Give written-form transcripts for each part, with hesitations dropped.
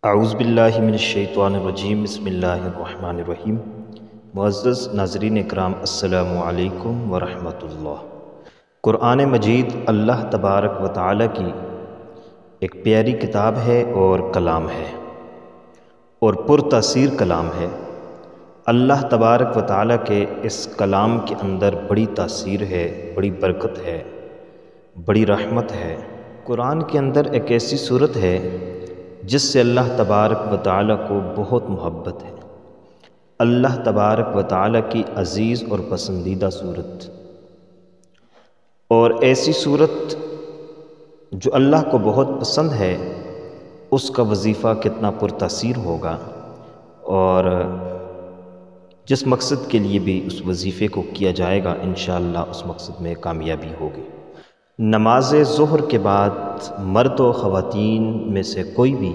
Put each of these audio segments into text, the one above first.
اعوذ باللہ من الشیطان الرجیم، بسم اللہ الرحمن الرحیم۔ معزز ناظرین اکرام، السلام علیکم ورحمۃ اللہ۔ قرآن مجید اللہ تبارک و تعالی کی ایک پیاری کتاب ہے اور کلام ہے، اور پرتاثیر کلام ہے۔ اللہ تبارک و تعالی کے اس کلام کے اندر بڑی تاثیر ہے، بڑی برکت ہے، بڑی رحمت ہے۔ قرآن کے اندر ایک ایسی صورت ہے جس سے اللہ تبارک و تعالی کو بہت محبت ہے، اللہ تبارک و تعالی کی عزیز اور پسندیدہ صورت، اور ایسی صورت جو اللہ کو بہت پسند ہے، اس کا وظیفہ کتنا پرتاثیر ہوگا، اور جس مقصد کے لیے بھی اس وظیفے کو کیا جائے گا انشاءاللہ اس مقصد میں کامیابی ہوگی۔ نماز ظہر کے بعد مرد و خواتین میں سے کوئی بھی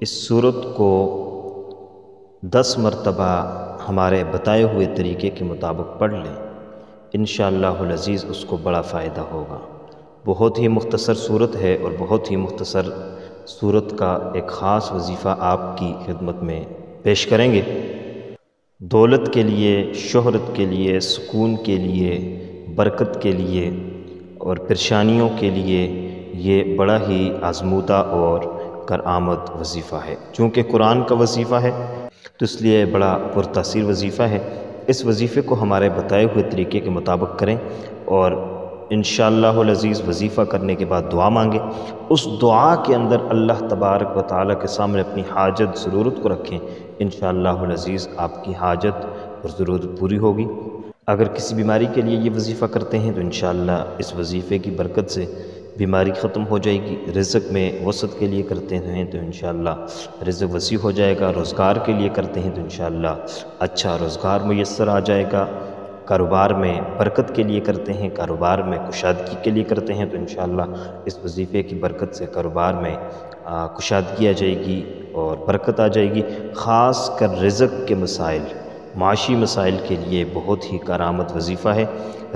اس صورت کو 10 مرتبہ ہمارے بتائے ہوئے طریقے کے مطابق پڑھ لیں، انشاءاللہ العزیز اس کو بڑا فائدہ ہوگا۔ بہت ہی مختصر صورت ہے، اور بہت ہی مختصر صورت کا ایک خاص وظیفہ آپ کی خدمت میں پیش کریں گے۔ دولت کے لیے، شہرت کے لیے، سکون کے لیے، برکت کے لیے اور پریشانیوں کے لیے یہ بڑا ہی آزمودہ اور کارآمد وظیفہ ہے۔ چونکہ قرآن کا وظیفہ ہے تو اس لیے بڑا پرتاثیر وظیفہ ہے۔ اس وظیفے کو ہمارے بتائے ہوئے طریقے کے مطابق کریں، اور انشاءاللہ العزیز وظیفہ کرنے کے بعد دعا مانگیں۔ اس دعا کے اندر اللہ تبارک و تعالیٰ کے سامنے اپنی حاجت ضرورت کو رکھیں، انشاءاللہ العزیز آپ کی حاجت اور ضرورت پوری ہوگی۔ اگر کسی بیماری کے لیے یہ وظیفہ کرتے ہیں تو انشاءاللہ اس وظیفے کی برکت سے بیماری ختم ہو جائے گی۔ رزق میں وسعت کے لیے کرتے ہیں تو انشاءاللہ رزق وسیع ہو جائے گا۔ روزگار کے لیے کرتے ہیں تو انشاءاللہ اچھا روزگار میسر آ جائے گا۔ کاروبار میں برکت کے لیے کرتے ہیں، کاروبار میں کشادگی کے لیے کرتے ہیں تو انشاءاللہ اس وظیفے کی برکت سے کاروبار میں کشادگی آ جائے گی اور برکت آ جائے گی۔ خاص کر رزق کے مسائل، معاشی مسائل کے لیے بہت ہی کارآمد وظیفہ ہے۔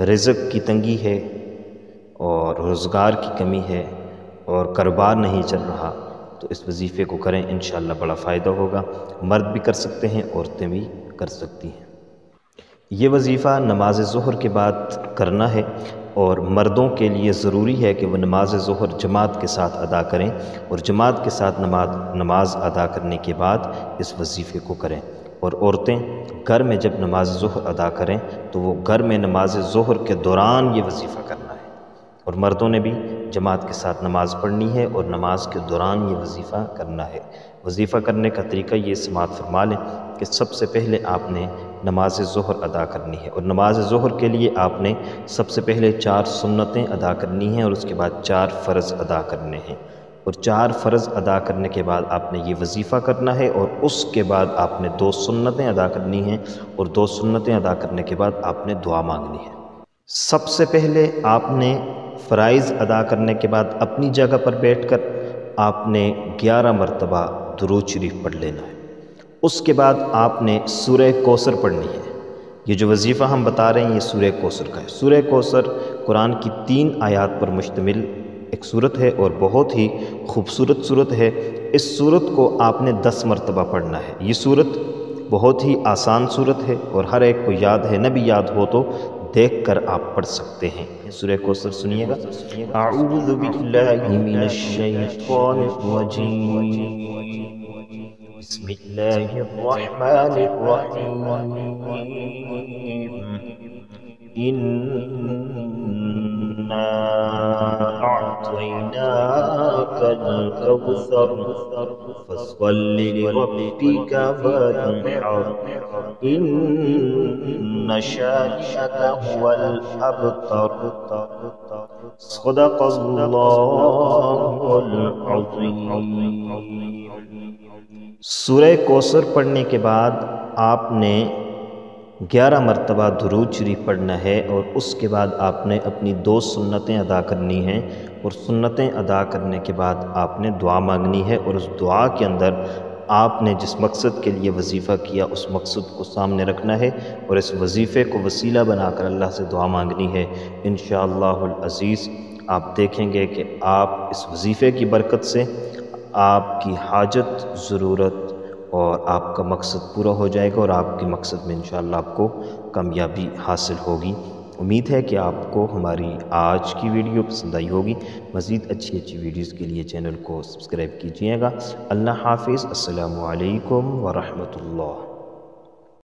رزق کی تنگی ہے اور روزگار کی کمی ہے اور کاروبار نہیں چل رہا تو اس وظیفے کو کریں، انشاءاللہ بڑا فائدہ ہوگا۔ مرد بھی کر سکتے ہیں، عورتیں بھی کر سکتی ہیں۔ یہ وظیفہ نماز ظہر کے بعد کرنا ہے، اور مردوں کے لیے ضروری ہے کہ وہ نماز ظہر جماعت کے ساتھ ادا کریں، اور جماعت کے ساتھ نماز ادا کرنے کے بعد اس وظیفے کو کریں۔ اور عورتیں گھر میں جب نماز ظہر ادا کریں تو وہ گھر میں نماز ظہر کے دوران یہ وظیفہ کرنا ہے، اور مردوں نے بھی جماعت کے ساتھ نماز پڑھنی ہے اور نماز کے دوران یہ وظیفہ کرنا ہے۔ وظیفہ کرنے کا طریقہ یہ سماعت فرما لیں کہ سب سے پہلے آپ نے نماز ظہر ادا کرنی ہے، اور نماز ظہر کے لیے آپ نے سب سے پہلے 4 سنتیں ادا کرنی ہیں، اور اس کے بعد 4 فرض ادا کرنے ہیں، اور 4 فرض ادا کرنے کے بعد آپ نے یہ وظیفہ کرنا ہے، اور اس کے بعد آپ نے 2 سنتیں ادا کرنی ہیں، اور 2 سنتیں ادا کرنے کے بعد آپ نے دعا مانگنی ہے۔ سب سے پہلے آپ نے فرائض ادا کرنے کے بعد اپنی جگہ پر بیٹھ کر آپ نے 11 مرتبہ درود شریف پڑھ لینا ہے۔ اس کے بعد آپ نے سورہ کوثر پڑھنی ہے۔ یہ جو وظیفہ ہم بتا رہے ہیں یہ سورہ کوثر کا ہے۔ سورہ کوثر قرآن کی 3 آیات پر مشتمل ایک صورت ہے، اور بہت ہی خوبصورت صورت ہے۔ اس صورت کو آپ نے 10 مرتبہ پڑھنا ہے۔ یہ صورت بہت ہی آسان صورت ہے، اور ہر ایک کو یاد ہے، نہ بھی یاد ہو تو دیکھ کر آپ پڑھ سکتے ہیں۔ سورہ کوثر سنیے گا۔ اعوذ باللہ من الشیطان الرجیم، بسم اللہ الرحمن الرحیم، انا اعطیناک الکوثر فصل لربک وانحر ان شانئک هو الابتر۔ صدق اللہ العظیم۔ سورہ کوثر پڑھنے کے بعد آپ نے 11 مرتبہ درود شریف پڑھنا ہے، اور اس کے بعد آپ نے اپنی 2 سنتیں ادا کرنی ہیں، اور سنتیں ادا کرنے کے بعد آپ نے دعا مانگنی ہے، اور اس دعا کے اندر آپ نے جس مقصد کے لیے وظیفہ کیا اس مقصد کو سامنے رکھنا ہے، اور اس وظیفے کو وسیلہ بنا کر اللہ سے دعا مانگنی ہے۔ انشاءاللہ العزیز آپ دیکھیں گے کہ آپ اس وظیفے کی برکت سے آپ کی حاجت، ضرورت اور آپ کا مقصد پورا ہو جائے گا، اور آپ کے مقصد میں انشاءاللہ آپ کو کامیابی حاصل ہوگی۔ امید ہے کہ آپ کو ہماری آج کی ویڈیو پسند آئی ہوگی۔ مزید اچھی ویڈیوز کے لیے چینل کو سبسکرائب کیجیے گا۔ اللہ حافظ۔ السلام علیکم ورحمۃ اللہ۔